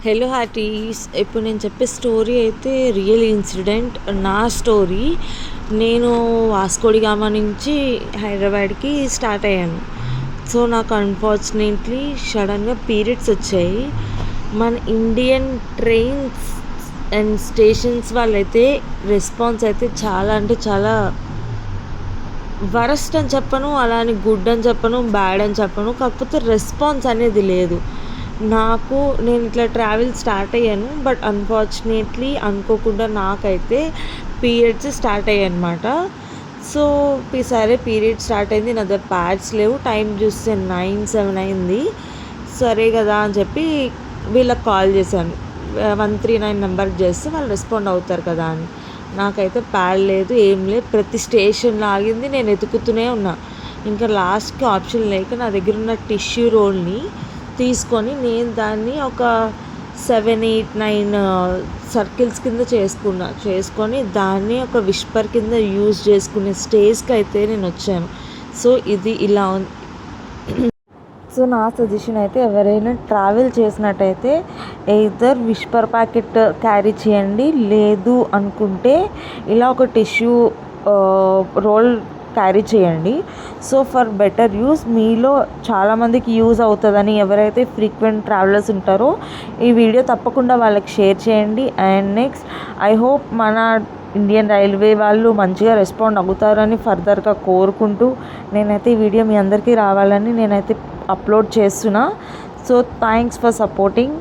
Hello హార్టీస్. ఇప్పుడు నేను చెప్పే స్టోరీ అయితే రియల్ ఇన్సిడెంట్, నా స్టోరీ. నేను వాస్కోడిగామా నుంచి హైదరాబాద్కి స్టార్ట్ అయ్యాను. సో నాకు అన్ఫార్చునేట్లీ సడన్గా పీరియడ్స్ వచ్చాయి. మన ఇండియన్ ట్రైన్స్ అండ్ స్టేషన్స్ వాళ్ళైతే రెస్పాన్స్ అయితే చాలా అంటే చాలా వరస్ట్ అని చెప్పను, అలా అని గుడ్ అని చెప్పను, బ్యాడ్ అని చెప్పను. కాకపోతే రెస్పాన్స్ అనేది లేదు నాకు. నేను ఇట్లా ట్రావెల్ స్టార్ట్ అయ్యాను, బట్ అన్ఫార్చునేట్లీ అనుకోకుండా నాకైతే పీరియడ్స్ స్టార్ట్ అయ్యాయి అనమాట. సో సరే పీరియడ్ స్టార్ట్ అయింది, నా దగ్గర ప్యాడ్స్ లేవు. టైం చూస్తే 9-7 అయింది. సరే కదా అని చెప్పి వీళ్ళకి కాల్ చేశాను. 139 నెంబర్కి చేస్తే వాళ్ళు రెస్పాండ్ అవుతారు కదా అని. నాకైతే ప్యాడ్ లేదు, ఏం లేదు. ప్రతి స్టేషన్లో ఆగింది, నేను ఎతుకుతూనే ఉన్నా. ఇంకా లాస్ట్కి ఆప్షన్ లేక నా దగ్గర ఉన్న టిష్యూ రోల్ని తీసుకొని నేను దాన్ని ఒక 7-8-9 సర్కిల్స్ కింద చేసుకొని దాన్ని ఒక విస్పర్ కింద యూజ్ చేసుకునే స్టేజ్కి అయితే నేను వచ్చాను. సో ఇది ఇలా ఉంది. సో నా సజెషన్ అయితే ఎవరైనా ట్రావెల్ చేసినట్టయితే ఎయిదర్ విస్పర్ ప్యాకెట్ క్యారీ చేయండి, లేదు అనుకుంటే ఇలా ఒక టిష్యూ రోల్ క్యారీ చేయండి. సో ఫర్ బెటర్ యూస్, మీలో చాలామందికి యూజ్ అవుతుందని ఎవరైతే ఫ్రీక్వెంట్ ట్రావెలర్స్ ఉంటారో ఈ వీడియో తప్పకుండా వాళ్ళకి షేర్ చేయండి. అండ్ నెక్స్ట్, ఐ హోప్ మన ఇండియన్ రైల్వే వాళ్ళు మంచిగా రెస్పాండ్ అవుతారని ఫర్దర్గా కోరుకుంటూ నేనైతే ఈ వీడియో మీ అందరికీ రావాలని నేనైతే అప్లోడ్ చేస్తున్నా. So thanks for supporting.